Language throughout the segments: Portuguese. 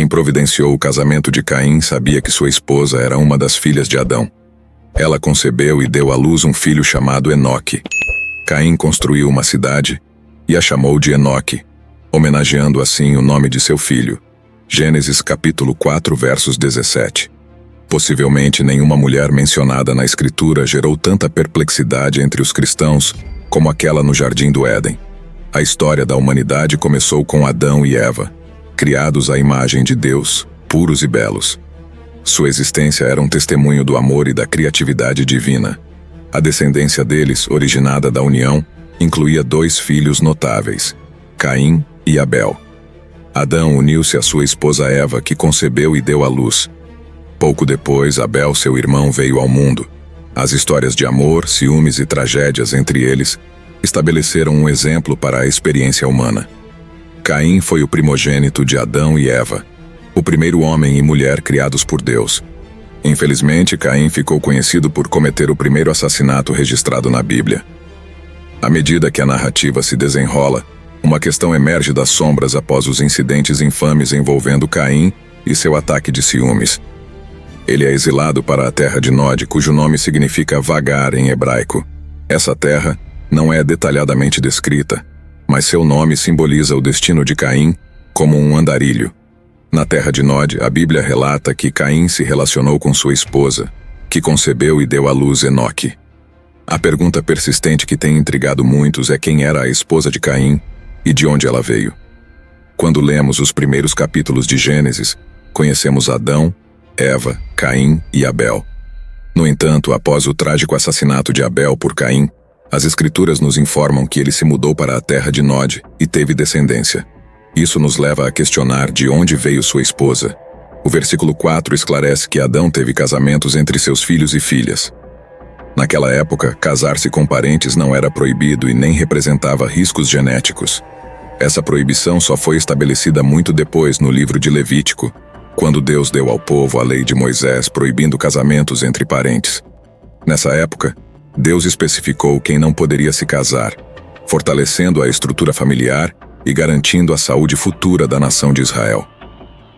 Quem providenciou o casamento de Caim sabia que sua esposa era uma das filhas de Adão. Ela concebeu e deu à luz um filho chamado Enoque. Caim construiu uma cidade e a chamou de Enoque, homenageando assim o nome de seu filho. Gênesis capítulo 4, versos 17. Possivelmente nenhuma mulher mencionada na Escritura gerou tanta perplexidade entre os cristãos como aquela no Jardim do Éden. A história da humanidade começou com Adão e Eva, criados à imagem de Deus, puros e belos. Sua existência era um testemunho do amor e da criatividade divina. A descendência deles, originada da união, incluía 2 filhos notáveis, Caim e Abel. Adão uniu-se à sua esposa Eva, que concebeu e deu à luz. Pouco depois, Abel, seu irmão, veio ao mundo. As histórias de amor, ciúmes e tragédias entre eles estabeleceram um exemplo para a experiência humana. Caim foi o primogênito de Adão e Eva, o primeiro homem e mulher criados por Deus. Infelizmente, Caim ficou conhecido por cometer o primeiro assassinato registrado na Bíblia. À medida que a narrativa se desenrola, uma questão emerge das sombras após os incidentes infames envolvendo Caim e seu ataque de ciúmes. Ele é exilado para a terra de Nod, cujo nome significa vagar em hebraico. Essa terra não é detalhadamente descrita, mas seu nome simboliza o destino de Caim como um andarilho. Na terra de Nod, a Bíblia relata que Caim se relacionou com sua esposa, que concebeu e deu à luz Enoque. A pergunta persistente que tem intrigado muitos é quem era a esposa de Caim e de onde ela veio. Quando lemos os primeiros capítulos de Gênesis, conhecemos Adão, Eva, Caim e Abel. No entanto, após o trágico assassinato de Abel por Caim, as Escrituras nos informam que ele se mudou para a terra de Nod e teve descendência. Isso nos leva a questionar de onde veio sua esposa. O versículo 4 esclarece que Adão teve casamentos entre seus filhos e filhas. Naquela época, casar-se com parentes não era proibido e nem representava riscos genéticos. Essa proibição só foi estabelecida muito depois no livro de Levítico, quando Deus deu ao povo a lei de Moisés proibindo casamentos entre parentes. Nessa época, Deus especificou quem não poderia se casar, fortalecendo a estrutura familiar e garantindo a saúde futura da nação de Israel.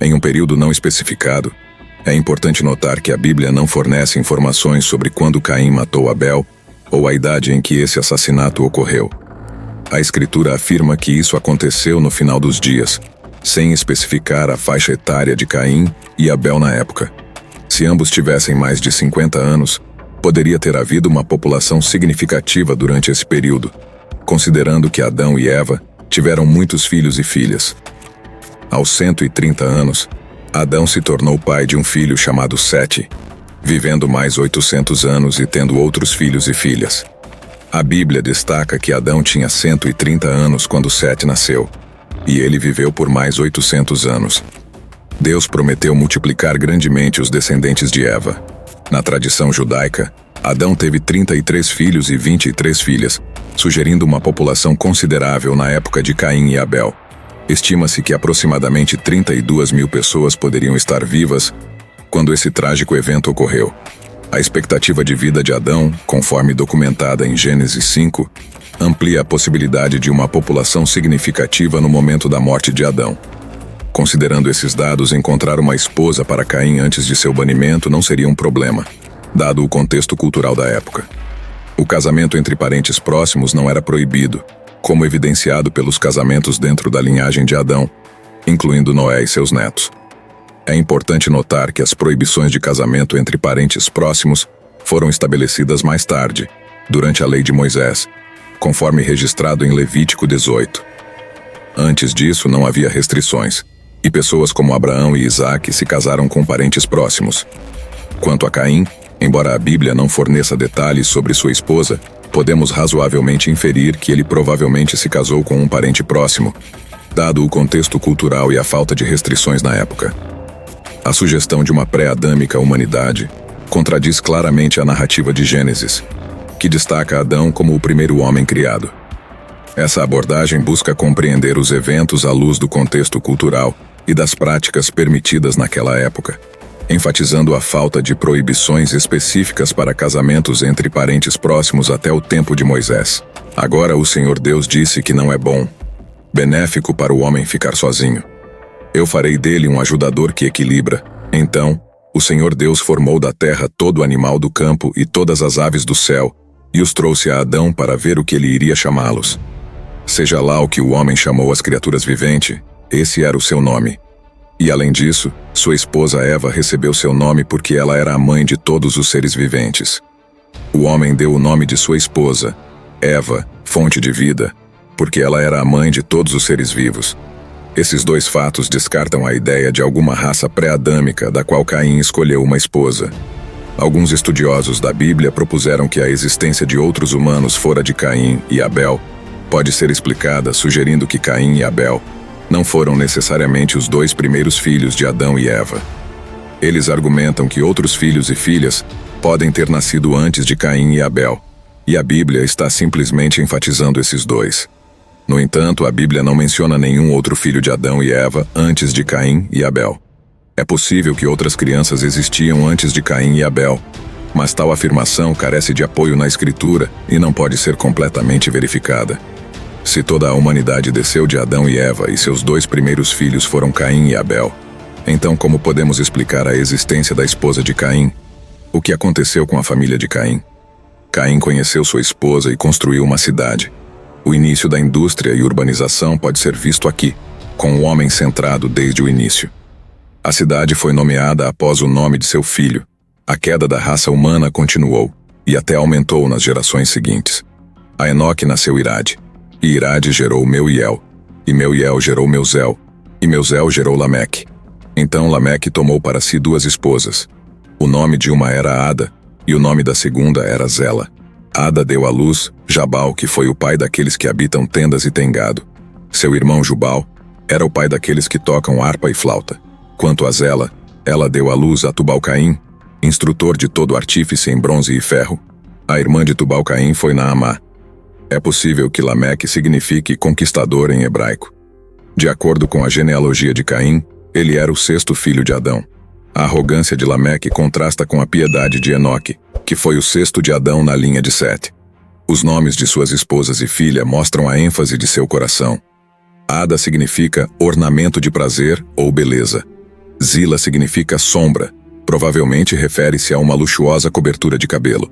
Em um período não especificado, é importante notar que a Bíblia não fornece informações sobre quando Caim matou Abel ou a idade em que esse assassinato ocorreu. A Escritura afirma que isso aconteceu no final dos dias, sem especificar a faixa etária de Caim e Abel na época. Se ambos tivessem mais de 50 anos, poderia ter havido uma população significativa durante esse período, considerando que Adão e Eva tiveram muitos filhos e filhas. Aos 130 anos, Adão se tornou pai de um filho chamado Sete, vivendo mais 800 anos e tendo outros filhos e filhas. A Bíblia destaca que Adão tinha 130 anos quando Sete nasceu, e ele viveu por mais 800 anos. Deus prometeu multiplicar grandemente os descendentes de Eva. Na tradição judaica, Adão teve 33 filhos e 23 filhas, sugerindo uma população considerável na época de Caim e Abel. Estima-se que aproximadamente 32 mil pessoas poderiam estar vivas quando esse trágico evento ocorreu. A expectativa de vida de Adão, conforme documentada em Gênesis 5, amplia a possibilidade de uma população significativa no momento da morte de Adão. Considerando esses dados, encontrar uma esposa para Caim antes de seu banimento não seria um problema, dado o contexto cultural da época. O casamento entre parentes próximos não era proibido, como evidenciado pelos casamentos dentro da linhagem de Adão, incluindo Noé e seus netos. É importante notar que as proibições de casamento entre parentes próximos foram estabelecidas mais tarde, durante a lei de Moisés, conforme registrado em Levítico 18. Antes disso, não havia restrições, e pessoas como Abraão e Isaque se casaram com parentes próximos. Quanto a Caim, embora a Bíblia não forneça detalhes sobre sua esposa, podemos razoavelmente inferir que ele provavelmente se casou com um parente próximo, dado o contexto cultural e a falta de restrições na época. A sugestão de uma pré-adâmica humanidade contradiz claramente a narrativa de Gênesis, que destaca Adão como o primeiro homem criado. Essa abordagem busca compreender os eventos à luz do contexto cultural e das práticas permitidas naquela época, enfatizando a falta de proibições específicas para casamentos entre parentes próximos até o tempo de Moisés. Agora o Senhor Deus disse que não é bom, benéfico para o homem ficar sozinho. Eu farei dele um ajudador que equilibra. Então, o Senhor Deus formou da terra todo animal do campo e todas as aves do céu, e os trouxe a Adão para ver o que ele iria chamá-los. Seja lá o que o homem chamou as criaturas viventes, esse era o seu nome. E além disso, sua esposa Eva recebeu seu nome porque ela era a mãe de todos os seres viventes. O homem deu o nome de sua esposa, Eva, fonte de vida, porque ela era a mãe de todos os seres vivos. Esses dois fatos descartam a ideia de alguma raça pré-adâmica da qual Caim escolheu uma esposa. Alguns estudiosos da Bíblia propuseram que a existência de outros humanos fora de Caim e Abel pode ser explicada sugerindo que Caim e Abel não foram necessariamente os dois primeiros filhos de Adão e Eva. Eles argumentam que outros filhos e filhas podem ter nascido antes de Caim e Abel, e a Bíblia está simplesmente enfatizando esses dois. No entanto, a Bíblia não menciona nenhum outro filho de Adão e Eva antes de Caim e Abel. É possível que outras crianças existiam antes de Caim e Abel, mas tal afirmação carece de apoio na Escritura e não pode ser completamente verificada. Se toda a humanidade desceu de Adão e Eva e seus dois primeiros filhos foram Caim e Abel, então como podemos explicar a existência da esposa de Caim? O que aconteceu com a família de Caim? Caim conheceu sua esposa e construiu uma cidade. O início da indústria e urbanização pode ser visto aqui, com o homem centrado desde o início. A cidade foi nomeada após o nome de seu filho. A queda da raça humana continuou, e até aumentou nas gerações seguintes. A Enoque nasceu Irade, e Irade gerou Meuiel, e Meuiel gerou Meuzel, e Meuzel gerou Lameque. Então Lameque tomou para si duas esposas. O nome de uma era Ada, e o nome da segunda era Zela. Ada deu à luz Jabal, que foi o pai daqueles que habitam tendas e têm gado. Seu irmão Jubal era o pai daqueles que tocam harpa e flauta. Quanto a Zela, ela deu à luz a Tubal-Caim, instrutor de todo artífice em bronze e ferro. A irmã de Tubal-Caim foi Naamá. É possível que Lameque signifique conquistador em hebraico. De acordo com a genealogia de Caim, ele era o sexto filho de Adão. A arrogância de Lameque contrasta com a piedade de Enoque, que foi o sexto de Adão na linha de Sete. Os nomes de suas esposas e filha mostram a ênfase de seu coração. Ada significa ornamento de prazer ou beleza. Zila significa sombra, provavelmente refere-se a uma luxuosa cobertura de cabelo.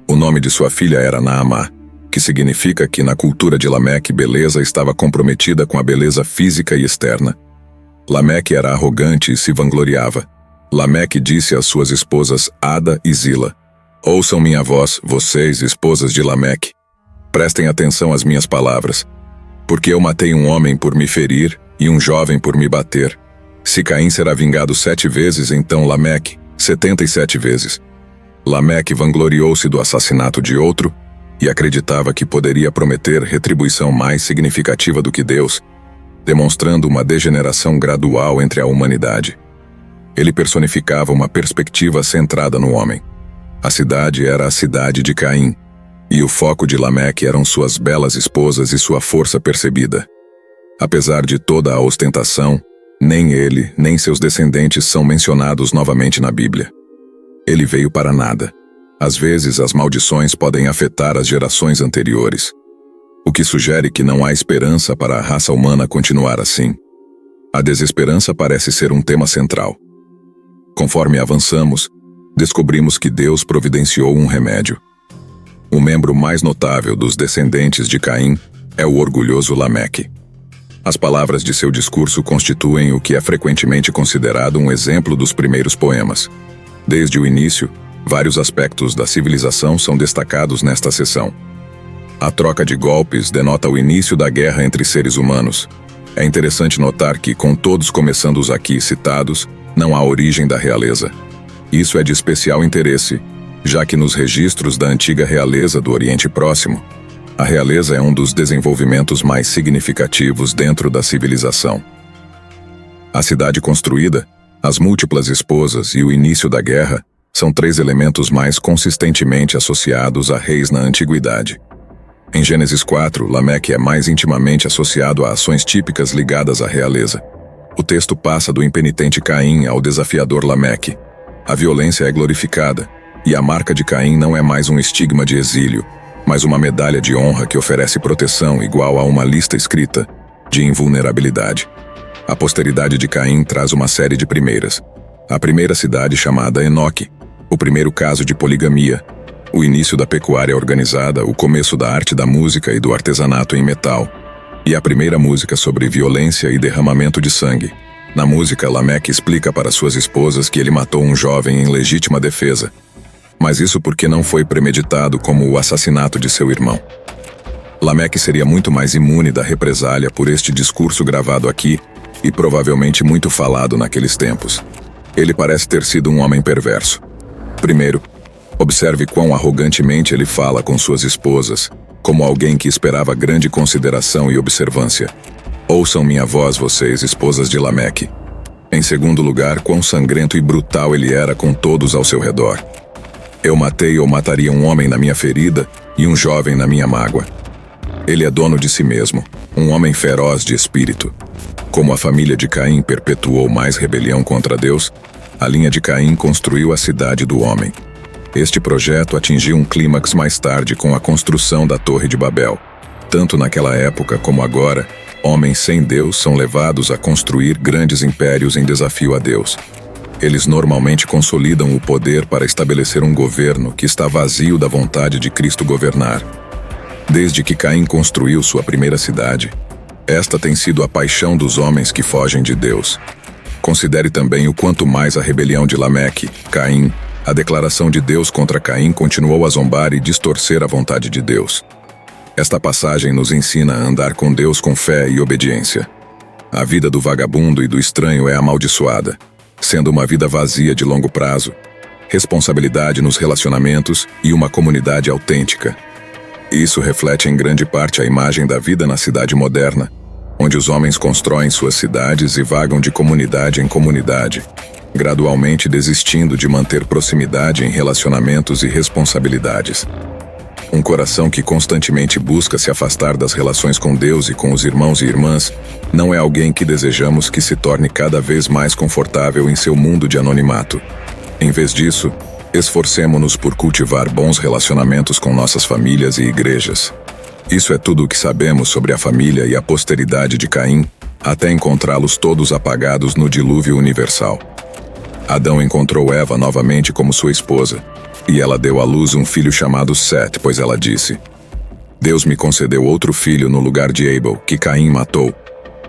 O nome de sua filha era Naamá, que significa que na cultura de Lameque beleza estava comprometida com a beleza física e externa. Lameque era arrogante e se vangloriava. Lameque disse às suas esposas Ada e Zila: "Ouçam minha voz, vocês, esposas de Lameque. Prestem atenção às minhas palavras. Porque eu matei um homem por me ferir e um jovem por me bater. Se Caim será vingado 7 vezes, então Lameque, 77 vezes. Lameque vangloriou-se do assassinato de outro e acreditava que poderia prometer retribuição mais significativa do que Deus, demonstrando uma degeneração gradual entre a humanidade. Ele personificava uma perspectiva centrada no homem. A cidade era a cidade de Caim, e o foco de Lameque eram suas belas esposas e sua força percebida. Apesar de toda a ostentação, nem ele, nem seus descendentes são mencionados novamente na Bíblia. Ele veio para nada. Às vezes, as maldições podem afetar as gerações anteriores, o que sugere que não há esperança para a raça humana continuar assim. A desesperança parece ser um tema central. Conforme avançamos, descobrimos que Deus providenciou um remédio. O membro mais notável dos descendentes de Caim é o orgulhoso Lameque. As palavras de seu discurso constituem o que é frequentemente considerado um exemplo dos primeiros poemas. Desde o início, vários aspectos da civilização são destacados nesta seção. A troca de golpes denota o início da guerra entre seres humanos. É interessante notar que, com todos começando os aqui citados, não há origem da realeza. Isso é de especial interesse, já que nos registros da antiga realeza do Oriente Próximo, a realeza é um dos desenvolvimentos mais significativos dentro da civilização. A cidade construída, as múltiplas esposas e o início da guerra são 3 elementos mais consistentemente associados a reis na antiguidade. Em Gênesis 4, Lameque é mais intimamente associado a ações típicas ligadas à realeza. O texto passa do impenitente Caim ao desafiador Lameque. A violência é glorificada, e a marca de Caim não é mais um estigma de exílio, mas uma medalha de honra que oferece proteção igual a uma lista escrita de invulnerabilidade. A posteridade de Caim traz uma série de primeiras. A primeira cidade chamada Enoque, o primeiro caso de poligamia, o início da pecuária organizada, o começo da arte da música e do artesanato em metal, e a primeira música sobre violência e derramamento de sangue. Na música, Lameque explica para suas esposas que ele matou um jovem em legítima defesa, mas isso porque não foi premeditado como o assassinato de seu irmão. Lameque seria muito mais imune da represália por este discurso gravado aqui e provavelmente muito falado naqueles tempos. Ele parece ter sido um homem perverso. Primeiro, observe quão arrogantemente ele fala com suas esposas, como alguém que esperava grande consideração e observância. Ouçam minha voz, vocês, esposas de Lameque. Em segundo lugar, quão sangrento e brutal ele era com todos ao seu redor. Eu matei ou mataria um homem na minha ferida e um jovem na minha mágoa. Ele é dono de si mesmo, um homem feroz de espírito. Como a família de Caim perpetuou mais rebelião contra Deus, a linha de Caim construiu a cidade do homem. Este projeto atingiu um clímax mais tarde com a construção da Torre de Babel. Tanto naquela época como agora, homens sem Deus são levados a construir grandes impérios em desafio a Deus. Eles normalmente consolidam o poder para estabelecer um governo que está vazio da vontade de Cristo governar. Desde que Caim construiu sua primeira cidade, esta tem sido a paixão dos homens que fogem de Deus. Considere também o quanto mais a rebelião de Lameque, Caim, a declaração de Deus contra Caim continuou a zombar e distorcer a vontade de Deus. Esta passagem nos ensina a andar com Deus com fé e obediência. A vida do vagabundo e do estranho é amaldiçoada, sendo uma vida vazia de longo prazo, responsabilidade nos relacionamentos e uma comunidade autêntica. Isso reflete em grande parte a imagem da vida na cidade moderna, onde os homens constroem suas cidades e vagam de comunidade em comunidade, gradualmente desistindo de manter proximidade em relacionamentos e responsabilidades. Um coração que constantemente busca se afastar das relações com Deus e com os irmãos e irmãs não é alguém que desejamos que se torne cada vez mais confortável em seu mundo de anonimato. Em vez disso, esforcemo-nos por cultivar bons relacionamentos com nossas famílias e igrejas. Isso é tudo o que sabemos sobre a família e a posteridade de Caim, até encontrá-los todos apagados no dilúvio universal. Adão encontrou Eva novamente como sua esposa, e ela deu à luz um filho chamado Sete, pois ela disse: Deus me concedeu outro filho no lugar de Abel, que Caim matou.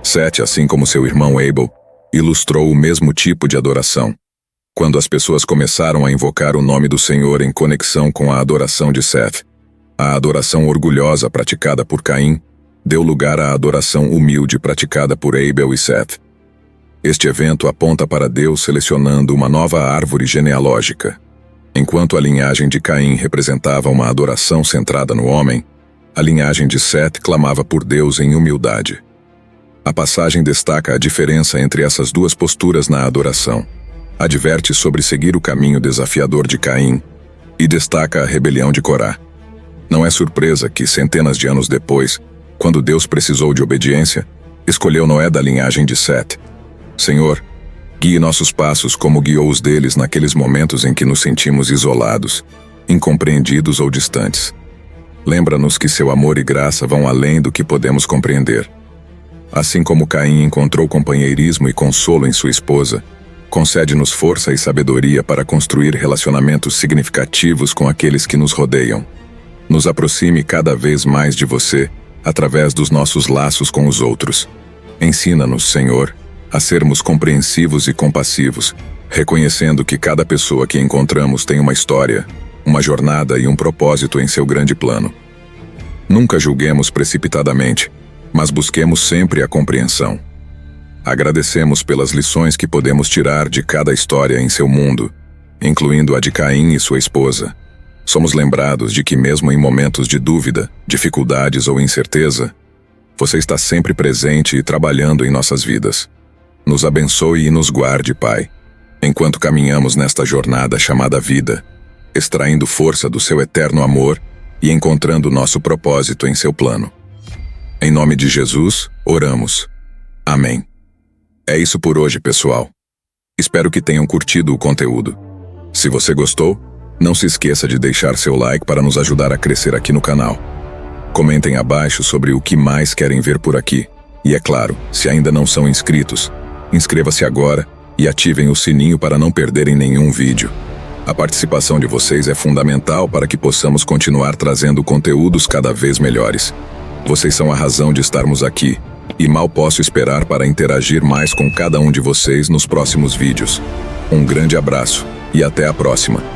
Sete, assim como seu irmão Abel, ilustrou o mesmo tipo de adoração. Quando as pessoas começaram a invocar o nome do Senhor em conexão com a adoração de Sete, a adoração orgulhosa praticada por Caim deu lugar à adoração humilde praticada por Abel e Sete. Este evento aponta para Deus selecionando uma nova árvore genealógica. Enquanto a linhagem de Caim representava uma adoração centrada no homem, a linhagem de Sete clamava por Deus em humildade. A passagem destaca a diferença entre essas duas posturas na adoração. Adverte sobre seguir o caminho desafiador de Caim e destaca a rebelião de Corá. Não é surpresa que, centenas de anos depois, quando Deus precisou de obediência, escolheu Noé da linhagem de Sete. Senhor, guie nossos passos como guiou os deles naqueles momentos em que nos sentimos isolados, incompreendidos ou distantes. Lembra-nos que seu amor e graça vão além do que podemos compreender. Assim como Caim encontrou companheirismo e consolo em sua esposa, concede-nos força e sabedoria para construir relacionamentos significativos com aqueles que nos rodeiam. Nos aproxime cada vez mais de você, através dos nossos laços com os outros. Ensina-nos, Senhor, a sermos compreensivos e compassivos, reconhecendo que cada pessoa que encontramos tem uma história, uma jornada e um propósito em seu grande plano. Nunca julguemos precipitadamente, mas busquemos sempre a compreensão. Agradecemos pelas lições que podemos tirar de cada história em seu mundo, incluindo a de Caim e sua esposa. Somos lembrados de que mesmo em momentos de dúvida, dificuldades ou incerteza, você está sempre presente e trabalhando em nossas vidas. Nos abençoe e nos guarde, Pai, enquanto caminhamos nesta jornada chamada vida, extraindo força do seu eterno amor e encontrando nosso propósito em seu plano. Em nome de Jesus, oramos. Amém. É isso por hoje, pessoal. Espero que tenham curtido o conteúdo. Se você gostou, não se esqueça de deixar seu like para nos ajudar a crescer aqui no canal. Comentem abaixo sobre o que mais querem ver por aqui, E é claro, se ainda não são inscritos, inscreva-se agora e ativem o sininho para não perderem nenhum vídeo. A participação de vocês é fundamental para que possamos continuar trazendo conteúdos cada vez melhores. Vocês são a razão de estarmos aqui, e mal posso esperar para interagir mais com cada um de vocês nos próximos vídeos. Um grande abraço e até a próxima.